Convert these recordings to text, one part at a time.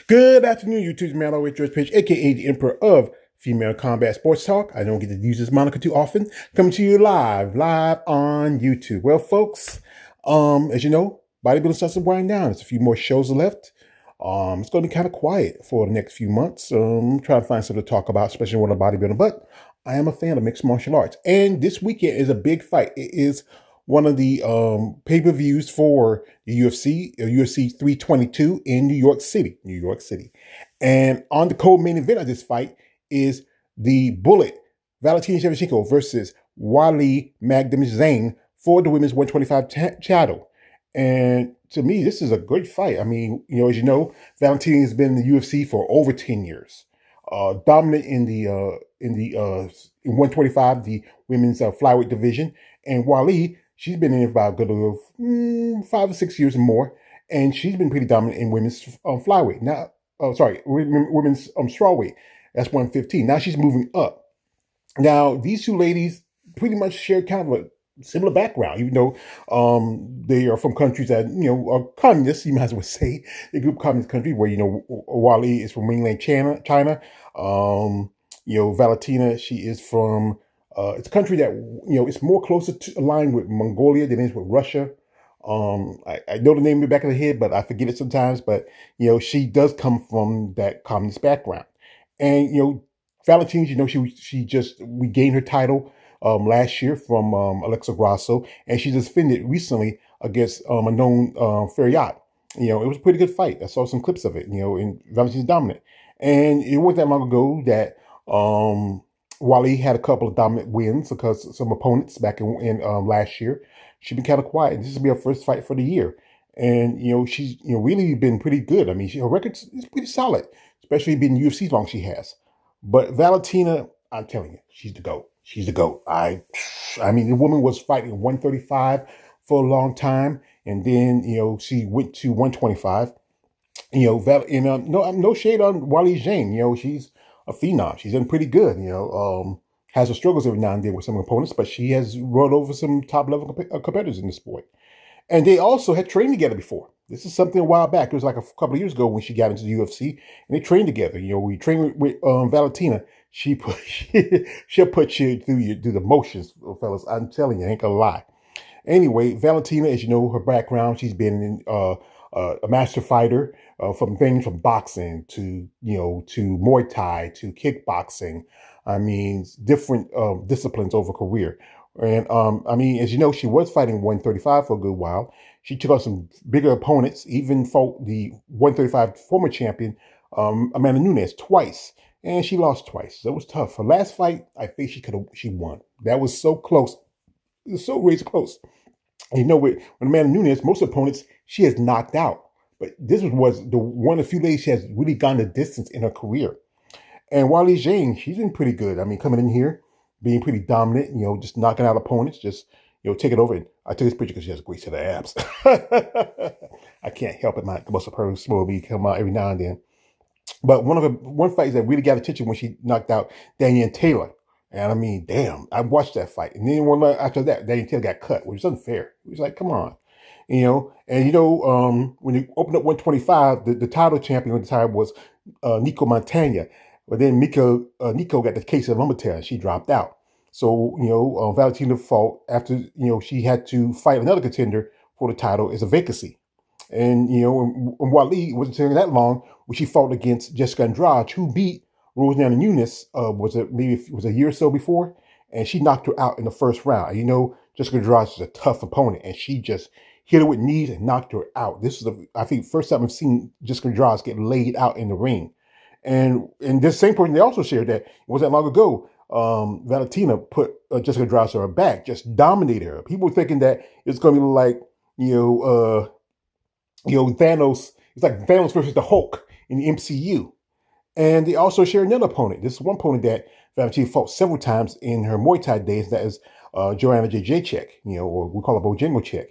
Good afternoon, YouTube's man always George Page, aka the Emperor of Female Combat Sports Talk. I don't get to use this moniker too often. Coming to you live on YouTube. Well, folks, as you know, bodybuilding starts to wind down. There's a few more shows left. It's going to be kind of quiet for the next few months. Trying to find something to talk about, especially when I'm bodybuilding. But I am a fan of mixed martial arts, and this weekend is a big fight. It is one of the pay-per-views for the UFC 322 in New York City. And on the co-main event of this fight is the Bullet, Valentina Schecvenko versus Weili Magnum Zhang for the women's 125 title. And to me, this is a great fight. I mean, as you know, Valentina has been in the UFC for over 10 years. Dominant in 125, the women's flyweight division. And Weili, she's been in it for about a good 5 or 6 years or more, and she's been pretty dominant in women's flyweight. Now, women's strawweight. That's 115. Now she's moving up. Now, these two ladies pretty much share kind of a similar background, even though they are from countries that, are communist, you might as well say. A group communist country where, Weili is from mainland China. Valentina, she is from... it's a country that, it's more closer to aligned with Mongolia than it is with Russia. I know the name in the back of the head, but I forget it sometimes. But, she does come from that communist background. And, Valentina, she just regained her title last year from Alexa Grasso. And she defended recently against a known Ferriat. It was a pretty good fight. I saw some clips of it, and Valentina's dominant. And it wasn't that long ago that... Weili had a couple of dominant wins because some opponents back in last year. She's been kind of quiet. This will be her first fight for the year. And, she's really been pretty good. I mean, her record is pretty solid, especially being in UFC as long as she has. But Valentina, I'm telling you, she's the GOAT. She's the GOAT. I mean, the woman was fighting 135 for a long time. And then, she went to 125. No shade on Weili Zhang. She's a phenom. She's done pretty good, has her struggles every now and then with some opponents, but she has run over some top-level competitors in the sport. And they also had trained together before. This is something a while back. It was like a couple of years ago when she got into the UFC, and they trained together. We trained with Valentina. She'll put you through the motions, fellas. I'm telling you, I ain't gonna lie. Anyway, Valentina, as you know, her background, she's been in a master fighter from things from boxing to Muay Thai to kickboxing. I mean, different disciplines over career. And as you know, she was fighting 135 for a good while. She took on some bigger opponents, even fought the 135 former champion Amanda Nunes twice, and she lost twice. So it was tough. Her last fight, I think she won. That was so close. It was so razor close. And with Amanda Nunes, most opponents she has knocked out. But this was the one of the few ladies she has really gone the distance in her career. And Weili Zhang, she's been pretty good. I mean, coming in here, being pretty dominant, just knocking out opponents, just, taking over. And I took this picture because she has a great set of abs. I can't help it. My muscle her slowly come out every now and then. But one fight that really got attention when she knocked out Danielle Taylor. And I mean, damn, I watched that fight. And then one after that, Danielle Taylor got cut, which was unfair. It was like, come on. When you open up 125, the title champion at the time was Nico Montana. But then Nico got the case of lumbar tear and she dropped out. So, Valentina fought after, she had to fight another contender for the title as a vacancy. And, and Weili wasn't taking that long when she fought against Jessica Andrade, who beat Rosanna Nunes, was a year or so before. And she knocked her out in the first round. And, Jessica Andrade is a tough opponent and she just hit her with knees and knocked her out. This is I think first time I've seen Jessica Andrade get laid out in the ring. And this same person, they also shared that it wasn't that long ago, Valentina put Jessica Andrade on her back, just dominated her. People were thinking that it's going to be like, Thanos. It's like Thanos versus the Hulk in the MCU. And they also shared another opponent. This is one opponent that Valentina fought several times in her Muay Thai days. That is Joanna Jacek, or we call her Bojangles.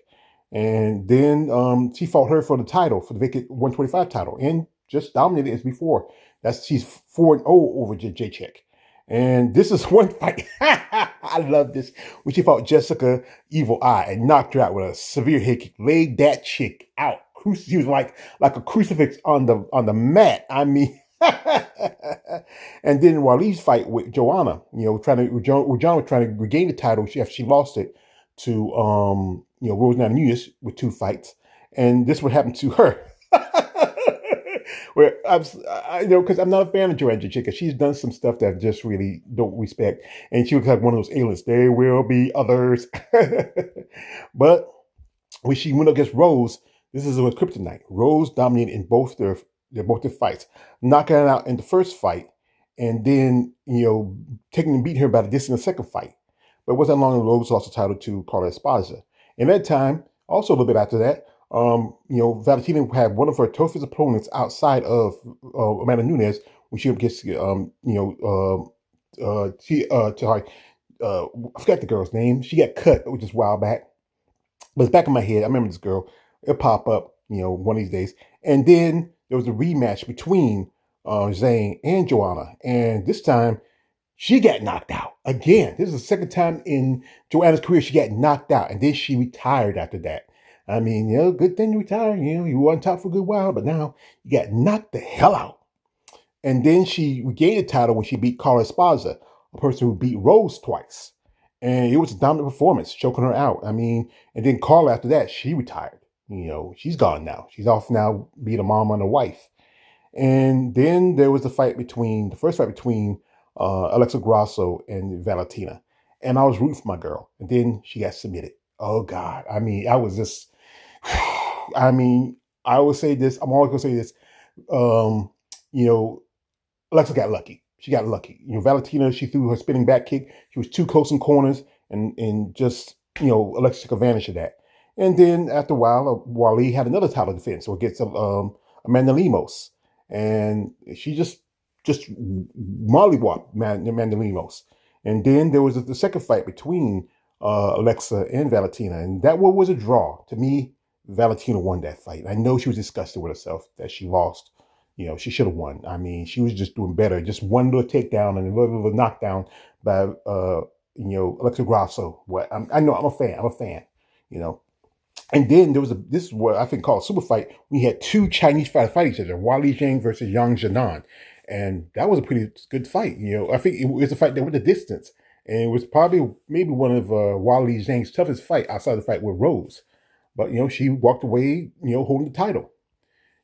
And then she fought her for the title, for the vacant 125 title, and just dominated as before. She's 4-0 over Jacek. And this is one fight. I love this. When she fought Jessica Evil Eye and knocked her out with a severe head kick. Laid that chick out. she was like a crucifix on the mat. I mean, and then Weili's fight with Joanna, Joanna was trying to regain the title after she lost it to Rose Namajunas with 2 fights, and this would happen to her. Where because I'm not a fan of Joanna Jędrzejczyk. She's done some stuff that I just really don't respect, and she looks like one of those aliens. There will be others, but when she went up against Rose, this is a kryptonite. Rose dominated in both their fights, knocking her out in the first fight, and then taking and beating her by the distance in the second fight. But it wasn't long ago Rose lost the title to Carla Esparza. In that time, also a little bit after that, Valentina had one of her toughest opponents outside of Amanda Nunes when she gets I forgot the girl's name. She got cut, which is a while back. But it's back in my head. I remember this girl. It'll pop up, one of these days. And then there was a rematch between Zhang and Joanna. And this time, she got knocked out again. This is the second time in Joanna's career she got knocked out. And then she retired after that. I mean, good thing you retired. You were on top for a good while, but now you got knocked the hell out. And then she regained the title when she beat Carla Esparza, a person who beat Rose twice. And it was a dominant performance, choking her out. I mean, and then Carla after that, she retired. She's gone now. She's off now being a mom and a wife. And then there was the first fight between Alexa Grasso and Valentina. And I was rooting for my girl. And then she got submitted. Oh, God. I mean, I was just, I mean, I always say this. I'm always going to say this. Alexa got lucky. She got lucky. Valentina, she threw her spinning back kick. She was too close in corners and just, Alexa took advantage of that. And then after a while, Weili had another title defense against Amanda Lemos. And she just mollywopped Amanda Lemos. And then there was the second fight between Alexa and Valentina. And that one was a draw. To me, Valentina won that fight. I know she was disgusted with herself that she lost. She should have won. I mean, she was just doing better. Just one little takedown and a little knockdown by, Alexa Grasso. I know I'm a fan, And then this is what I think called a super fight. We had 2 Chinese fighters fight each other, Weili Zhang versus Yang Jinan. And that was a pretty good fight. I think it was a fight that went the distance. And it was maybe one of Weili Zhang's toughest fight outside the fight with Rose. But, she walked away, holding the title.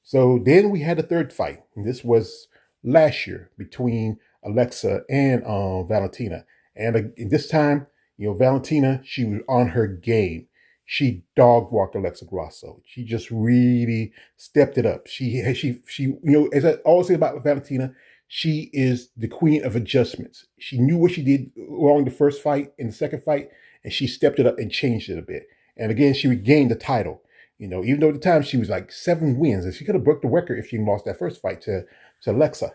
So then we had a third fight. And this was last year between Alexa and Valentina. And this time, Valentina, she was on her game. She dog walked Alexa Grasso. She just really stepped it up. She as I always say about Valentina, she is the queen of adjustments. She knew what she did wrong the first fight and the second fight, and she stepped it up and changed it a bit. And again, she regained the title. Even though at the time she was like 7 wins, and she could have broke the record if she lost that first fight to Alexa,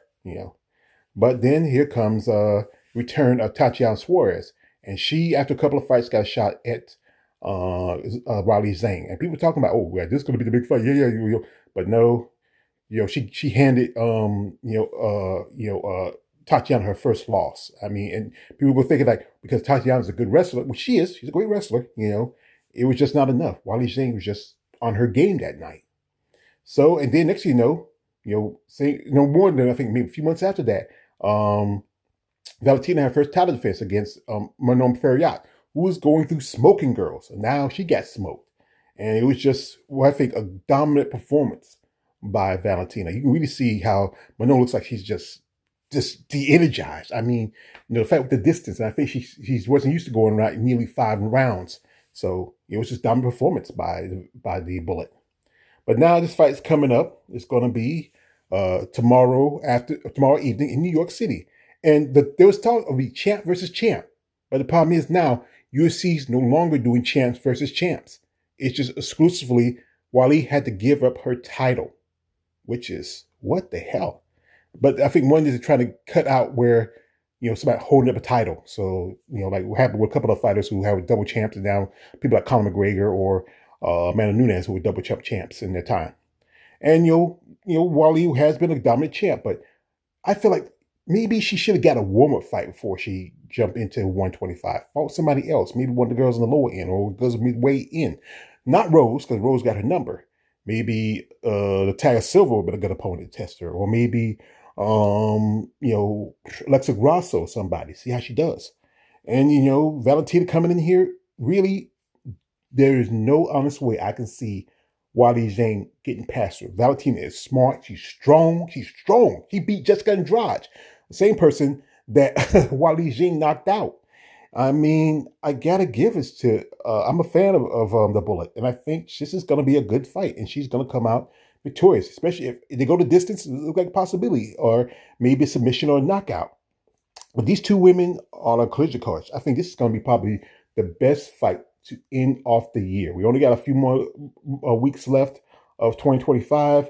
But then here comes return of Tatiana Suarez. And she, after a couple of fights, got a shot at Weili Zhang. And people talking about, oh, yeah, this is going to be the big fight. Yeah. But no, she handed, Tatiana her first loss. I mean, and people were thinking like, because Tatiana's a good wrestler, which she is, she's a great wrestler, it was just not enough. Weili Zhang was just on her game that night. So, and then next thing you know, no more than I think maybe a few months after that, Valentina had her first title defense against Magnum, who was going through smoking girls. And now she got smoked. And it was just, I think, a dominant performance by Valentina. You can really see how Magnum looks like she's just de-energized. I mean, the fact with the distance, and I think she wasn't used to going around nearly 5 rounds. So it was just dominant performance by the Bullet. But now this fight is coming up. It's going to be tomorrow evening in New York City. And there was talk of a champ versus champ. But the problem is now UFC is no longer doing champs versus champs. It's just exclusively Weili had to give up her title, which is what the hell. But I think one is trying to cut out where, somebody holding up a title. So, like what happened with a couple of fighters who have double champs, and now people like Conor McGregor or Amanda Nunes who were double champs in their time. And, Weili has been a dominant champ, but I feel like maybe she should have got a warm-up fight before she jumped into 125. Fought somebody else, maybe one of the girls in the lower end or girls midway in. Not Rose, because Rose got her number. Maybe the Taya Silva would be a good opponent to test her, or maybe Alexa Grasso, somebody, see how she does. And Valentina coming in here, really, there is no honest way I can see Weili Zhang getting past her. Valentina is smart. She's strong. She's strong. She beat Jessica Andrade, the same person that Weili Zhang knocked out. I mean, I gotta give it to. I'm a fan of the Bullet, and I think this is gonna be a good fight, and she's gonna come out victorious. Especially if they go the distance, it looks like a possibility, or maybe a submission or a knockout. But these two women are on collision course. I think this is gonna be probably the best fight to end off the year. We only got a few more weeks left of 2025.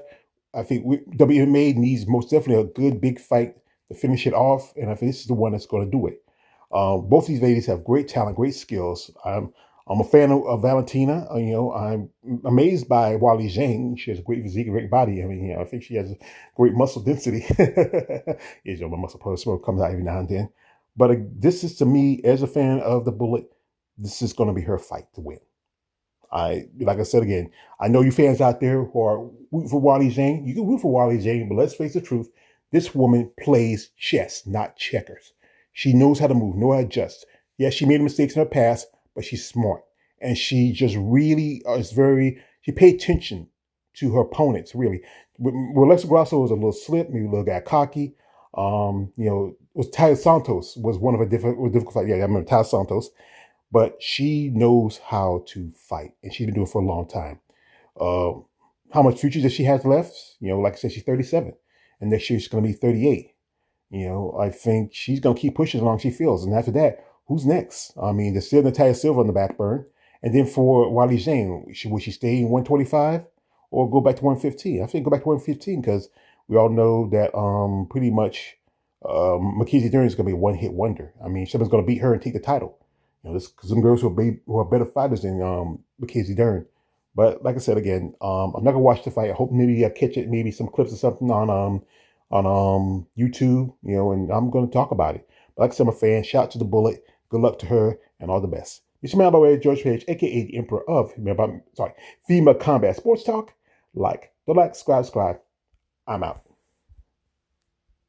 I think WMA needs most definitely a good big fight to finish it off, and I think this is the one that's going to do it. Both these ladies have great talent, great skills. I'm a fan of Valentina. I'm amazed by Weili Zhang. She has a great physique, a great body. I mean, I think she has great muscle density. My muscle smoke comes out every now and then. But this is, to me, as a fan of the Bullet, this is going to be her fight to win. Like I said again, I know you fans out there who are rooting for Weili Zhang. You can root for Weili Zhang, but let's face the truth. This woman plays chess, not checkers. She knows how to move, know how to adjust. Yes, she made mistakes in her past, but she's smart. And she just really she paid attention to her opponents, really. With Alexa Grasso was a little slip, maybe a little got cocky. Was Tyler Santos was one of her difficult fights. Yeah, I remember Tyler Santos. But she knows how to fight, and she's been doing it for a long time. How much future does she have left? Like I said, she's 37, and next year she's going to be 38. I think she's going to keep pushing as long as she feels. And after that, who's next? I mean, there's still Natalia Silva on the back burn. And then for Weili Zhang, will she stay in 125 or go back to 115? I think go back to 115 because we all know that pretty much Mackenzie Dern is going to be a one-hit wonder. I mean, someone's going to beat her and take the title. There's some girls who are better fighters than Mackenzie Dern. But like I said again, I'm not gonna watch the fight. I hope maybe I catch it, maybe some clips or something on YouTube, and I'm gonna talk about it. But like I said, I'm a fan. Shout out to the Bullet. Good luck to her and all the best. It's your man, by the way, George Page, aka the Emperor of Female Combat Sports Talk. Don't like, subscribe. I'm out.